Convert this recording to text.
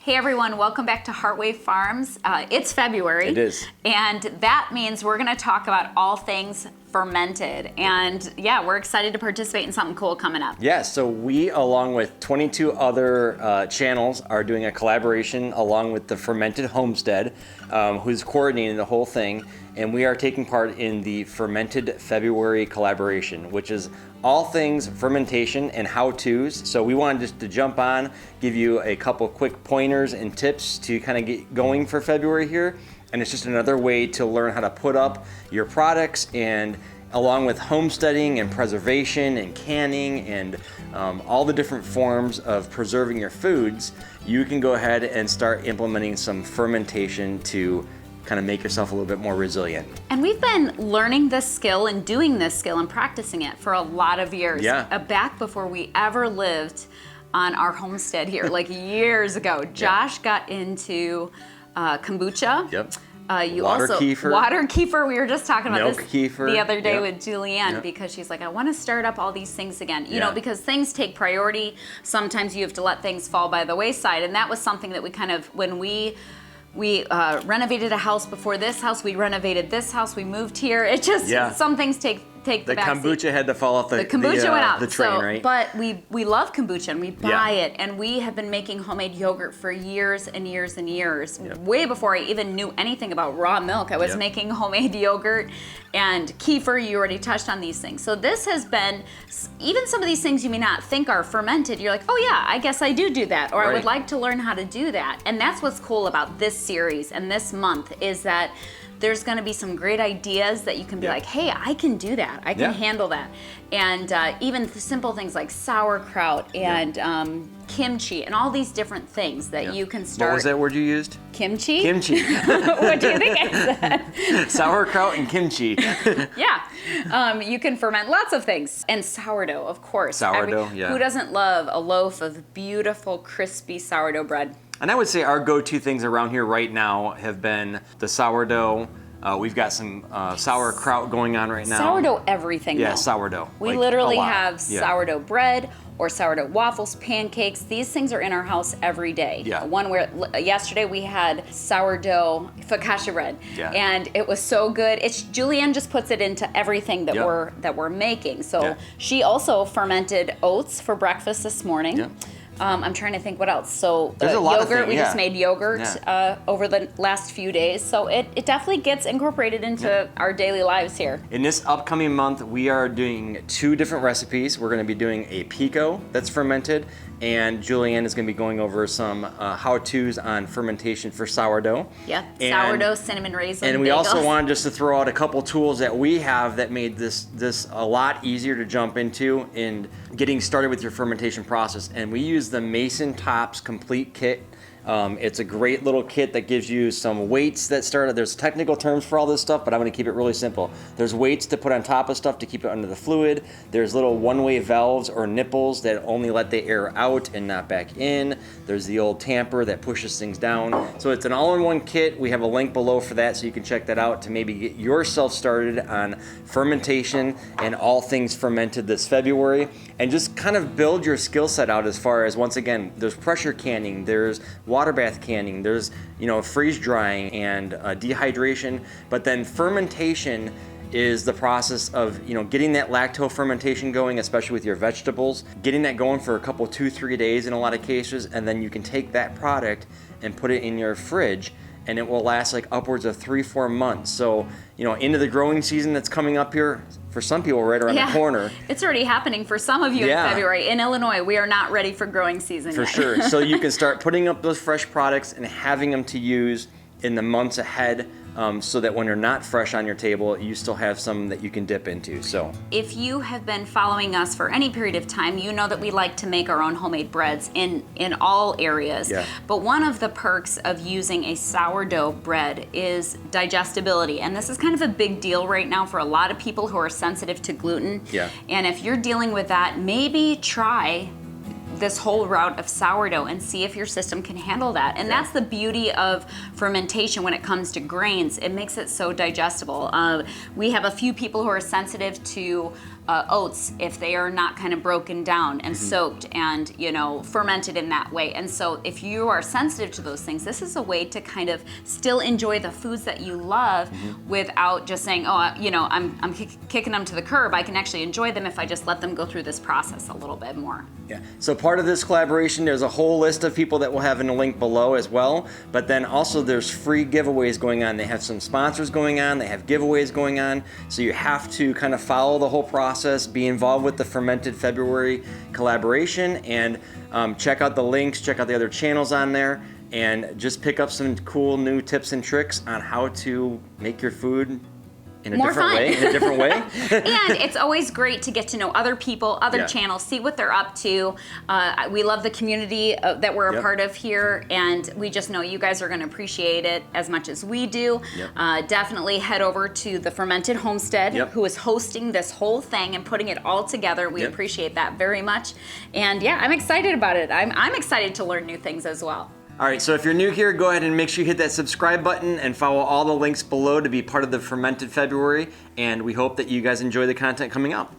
Hey everyone, welcome back to Heartway Farms. It's February. It is. And that means we're gonna talk about all things fermented. And yeah, we're excited to participate in something cool coming up. Yeah, so we, along with 22 other channels, are doing a collaboration along with the Fermented Homestead, who's coordinating the whole thing. And we are taking part in the Fermented February collaboration, which is all things fermentation and how-tos. So we wanted just to jump on, give you a couple quick pointers and tips to kind of get going for February here. And it's just another way to learn how to put up your products, and along with homesteading and preservation and canning and all the different forms of preserving your foods, you can go ahead and start implementing some fermentation to kind of make yourself a little bit more resilient. And we've been learning this skill and doing this skill and practicing it for a lot of years. Yeah. Back before we ever lived on our homestead here, like years ago. Josh got into kombucha. Yep. Water kefir. We were just talking about Milk this kefir. the other day Yep. with Julianne, Yep. because she's like, I want to start up all these things again. You Yeah. know, because things take priority. Sometimes you have to let things fall by the wayside. And that was something that we kind of, when we renovated a house before this house, we renovated this house, we moved here. It just, some things take the back kombucha seat. had to fall off the kombucha went out. the train, right? But we love kombucha and we buy it, and we have been making homemade yogurt for years and years and years. Yep. Way before I even knew anything about raw milk, I was making homemade yogurt and kefir. You already touched on these things. So this has been, even some of these things you may not think are fermented, you're like, oh yeah, I guess I do that, or I would like to learn how to do that. And that's what's cool about this series and this month, is that there's going to be some great ideas that you can be like, hey, I can do that. I can handle that. And even simple things like sauerkraut and kimchi and all these different things that you can start. What was that word you used? Kimchi? Kimchi. What do you think I said? Sauerkraut and kimchi. You can ferment lots of things. And sourdough, of course. Sourdough, Who doesn't love a loaf of beautiful, crispy sourdough bread? And I would say our go-to things around here right now have been the sourdough. We've got some sauerkraut going on right now. Sourdough everything, Yeah, though. sourdough. We like, literally have sourdough bread or sourdough waffles, pancakes. These things are in our house every day. Yeah. One where yesterday we had sourdough focaccia bread, and it was so good. Julianne just puts it into everything that we're making. So she also fermented oats for breakfast this morning. Yeah. I'm trying to think what else. So There's a lot yogurt, of things, we just made yogurt over the last few days. So it definitely gets incorporated into our daily lives here. In this upcoming month, we are doing 2 different recipes. We're going to be doing a pico that's fermented, and Julianne is going to be going over some how-tos on fermentation for sourdough. Yeah, sourdough, cinnamon raisin, and we bagels. also wanted just to throw out a couple tools that we have that made this a lot easier to jump into in getting started with your fermentation process. And we use the Mason Tops Complete Kit. It's a great little kit that gives you some weights that start. There's technical terms for all this stuff, but I'm going to keep it really simple. There's weights to put on top of stuff to keep it under the fluid. There's little one-way valves or nipples that only let the air out and not back in. There's the old tamper that pushes things down. So it's an all-in-one kit. We have a link below for that, so you can check that out to maybe get yourself started on fermentation and all things fermented this February, and just kind of build your skill set out as far as, once again, there's pressure canning, there's water bath canning, there's freeze drying and dehydration, but then fermentation is the process of getting that lacto fermentation going, especially with your vegetables, getting that going for a couple 2-3 days in a lot of cases, and then you can take that product and put it in your fridge, and it will last like upwards of 3-4 months. So into the growing season that's coming up here, for some people right around the corner. It's already happening for some of you in February. In Illinois, we are not ready for growing season for yet. sure. So you can start putting up those fresh products and having them to use in the months ahead, so that when they're not fresh on your table, you still have some that you can dip into. So if you have been following us for any period of time, you know that we like to make our own homemade breads in all areas. Yeah. But one of the perks of using a sourdough bread is digestibility. And this is kind of a big deal right now for a lot of people who are sensitive to gluten. Yeah. And if you're dealing with that, maybe try this whole route of sourdough and see if your system can handle that. And that's the beauty of fermentation when it comes to grains. It makes it so digestible. We have a few people who are sensitive to oats if they are not kind of broken down and soaked and, fermented in that way. And so if you are sensitive to those things, this is a way to kind of still enjoy the foods that you love without just saying, I'm kicking them to the curb. I can actually enjoy them if I just let them go through this process a little bit more. Yeah. So part of this collaboration, there's a whole list of people that we'll have in the link below as well. But then also there's free giveaways going on. They have some sponsors going on. They have giveaways going on. So you have to kind of follow the whole process, be involved with the Fermented February collaboration, and check out the links, check out the other channels on there, and just pick up some cool new tips and tricks on how to make your food in a different way. And it's always great to get to know other people, other channels, see what they're up to. We love the community that we're a part of here, and we just know you guys are going to appreciate it as much as we do. Definitely head over to the Fermented Homestead, who is hosting this whole thing and putting it all together. We appreciate that very much. And yeah, I'm excited about it. I'm excited to learn new things as well. All right, so if you're new here, go ahead and make sure you hit that subscribe button and follow all the links below to be part of the Fermented February, and we hope that you guys enjoy the content coming up.